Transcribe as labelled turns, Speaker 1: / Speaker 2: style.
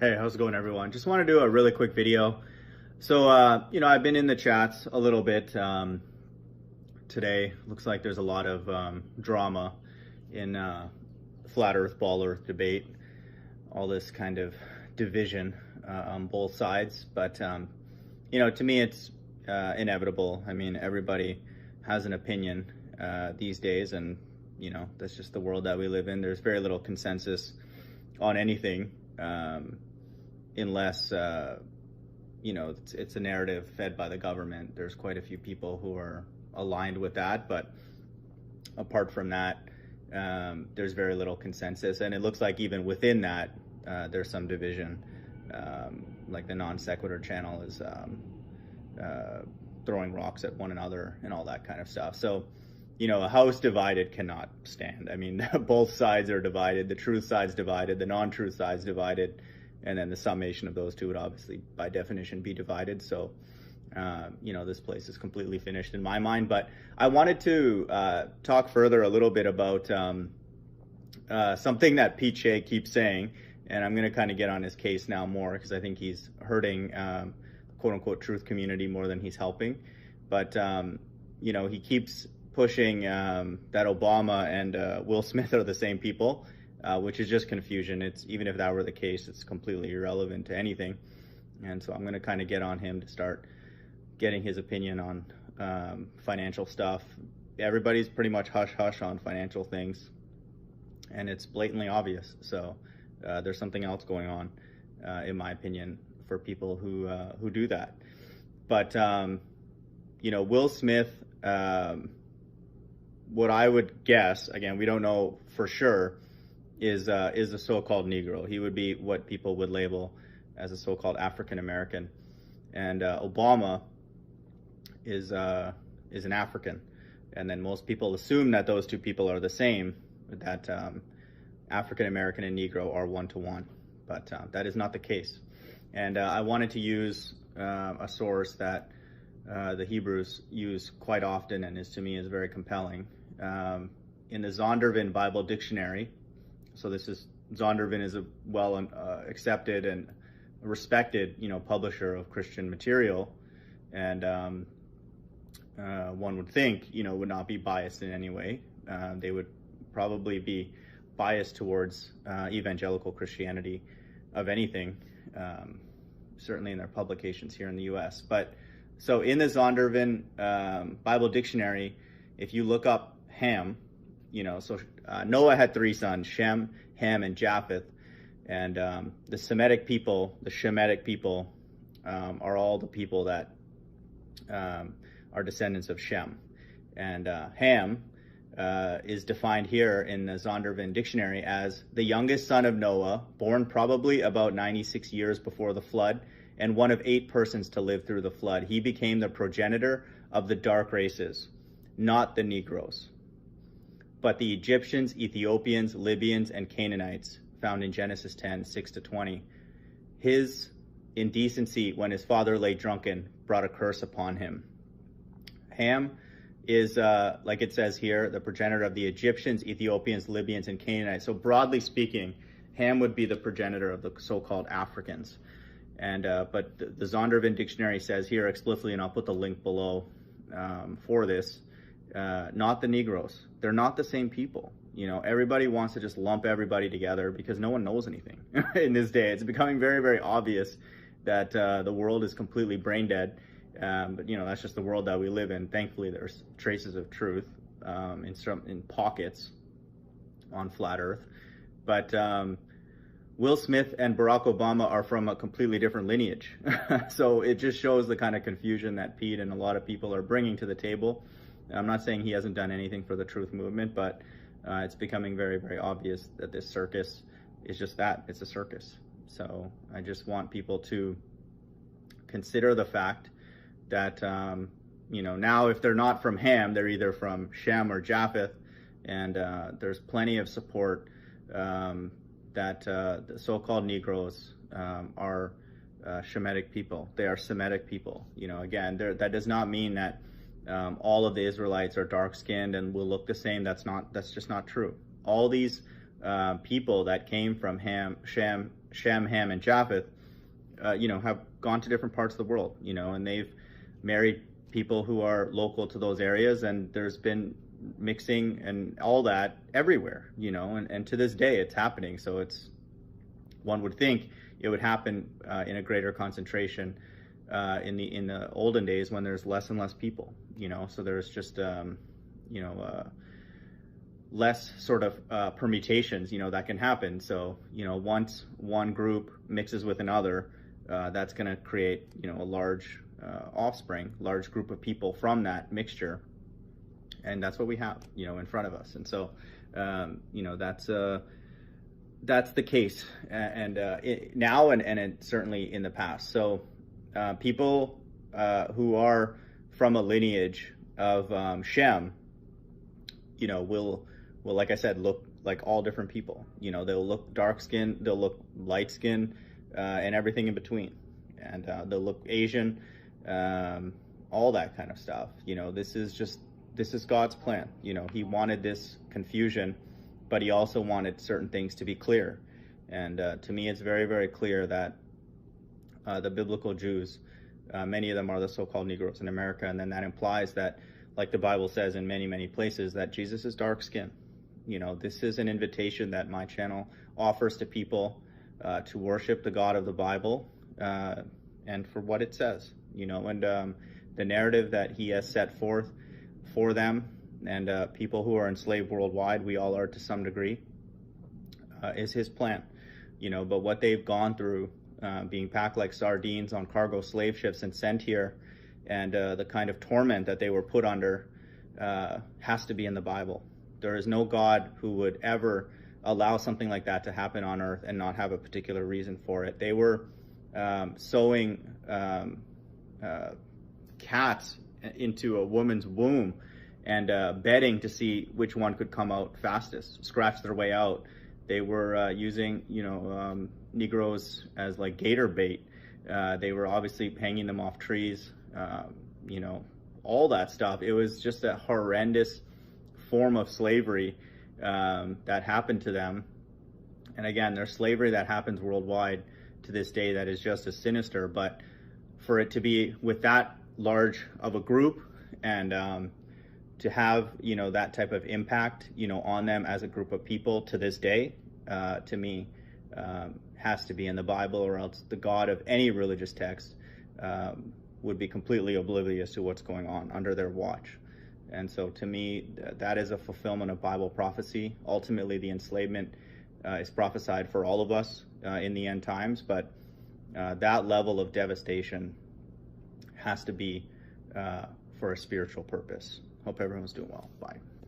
Speaker 1: Hey, how's it going, everyone? Just want to do a really quick video. So, I've been in the chats a little bit today. Looks like there's a lot of drama in flat Earth, ball Earth debate, all this kind of division on both sides. But, to me, it's inevitable. I mean, everybody has an opinion these days, and, that's just the world that we live in. There's very little consensus on anything. Unless it's a narrative fed by the government. There's quite a few people who are aligned with that, but apart from that, there's very little consensus, and it looks like even within that, there's some division. Like the non sequitur channel is throwing rocks at one another and all that kind of stuff. So, a house divided cannot stand. I mean, both sides are divided. The truth side's divided. The non-truth side's divided. And then the summation of those two would obviously, by definition, be divided. So, this place is completely finished in my mind. But I wanted to talk further a little bit about something that Pete Shea keeps saying. And I'm going to kind of get on his case now more because I think he's hurting quote-unquote truth community more than he's helping. But, he keeps pushing that Obama and Will Smith are the same people. Which is just confusion. It's even if that were the case, it's completely irrelevant to anything. And so I'm going to kind of get on him to start getting his opinion on financial stuff. Everybody's pretty much hush-hush on financial things, and it's blatantly obvious. So there's something else going on, in my opinion, for people who do that. But Will Smith, what I would guess, again, we don't know for sure, is a so-called Negro. He would be what people would label as a so-called African American, and Obama is an African. And then most people assume that those two people are the same, that African American and Negro are one-to-one, but that is not the case. And I wanted to use a source that the Hebrews use quite often, and to me is very compelling. In the Zondervan Bible Dictionary. So Zondervan is a well accepted and respected, publisher of Christian material, and one would think, would not be biased in any way. They would probably be biased towards evangelical Christianity of anything, certainly in their publications here in the U.S. But so in the Zondervan Bible Dictionary, if you look up Ham, Noah had three sons, Shem, Ham, and Japheth. And the Shemitic people are all the people that are descendants of Shem. And Ham is defined here in the Zondervan Dictionary as the youngest son of Noah, born probably about 96 years before the flood, and one of 8 persons to live through the flood. He became the progenitor of the dark races, not the Negroes, but the Egyptians, Ethiopians, Libyans, and Canaanites, found in Genesis 10, 6-20. His indecency when his father lay drunken brought a curse upon him. Ham is, like it says here, the progenitor of the Egyptians, Ethiopians, Libyans, and Canaanites. So broadly speaking, Ham would be the progenitor of the so-called Africans. And but the Zondervan Dictionary says here explicitly, and I'll put the link below for this, not the Negroes. They're not the same people. Everybody wants to just lump everybody together because no one knows anything in this day. It's becoming very, very obvious that the world is completely brain dead. But that's just the world that we live in. Thankfully, there's traces of truth in pockets on flat Earth. But Will Smith and Barack Obama are from a completely different lineage. So it just shows the kind of confusion that Pete and a lot of people are bringing to the table. I'm not saying he hasn't done anything for the truth movement, but it's becoming very, very obvious that this circus is just that. It's a circus. So I just want people to consider the fact that, now if they're not from Ham, they're either from Shem or Japheth, and there's plenty of support that the so-called Negroes are Shemitic people. They are Semitic people. Again, that does not mean that all of the Israelites are dark-skinned and will look the same. That's just not true. All these people that came from Ham, Shem, Shem, Ham, and Japheth, have gone to different parts of the world, and they've married people who are local to those areas, and there's been mixing and all that everywhere, and to this day it's happening. So one would think it would happen in a greater concentration in the olden days when there's less and less people, so there's just less sort of permutations, that can happen. So, once one group mixes with another, that's going to create, a large offspring, large group of people from that mixture. And that's what we have, in front of us. And so, that's the case, and now and certainly in the past. So people who are from a lineage of Shem, will, like I said, look like all different people. They'll look dark skinned, they'll look light skinned, and everything in between. And they'll look Asian, all that kind of stuff. This is God's plan. He wanted this confusion, but he also wanted certain things to be clear. And to me, it's very, very clear that the biblical Jews, many of them are the so-called Negroes in America, and then that implies that, like the Bible says in many, many places, that Jesus is dark skinned. This is an invitation that my channel offers to people to worship the God of the Bible and for what it says, and the narrative that he has set forth for them and people who are enslaved worldwide, we all are to some degree, is his plan. But what they've gone through, being packed like sardines on cargo slave ships and sent here, and the kind of torment that they were put under, has to be in the Bible. There is no God who would ever allow something like that to happen on earth and not have a particular reason for it. They were sewing cats into a woman's womb and betting to see which one could come out fastest, scratch their way out. They were using, Negroes as like gator bait. They were obviously hanging them off trees, all that stuff. It was just a horrendous form of slavery that happened to them. And again, there's slavery that happens worldwide to this day that is just as sinister. But for it to be with that large of a group and to have, that type of impact, on them as a group of people to this day, to me, has to be in the Bible, or else the God of any religious text would be completely oblivious to what's going on under their watch. And so to me, that is a fulfillment of Bible prophecy. Ultimately, the enslavement is prophesied for all of us in the end times, but that level of devastation has to be for a spiritual purpose. Hope everyone's doing well. Bye.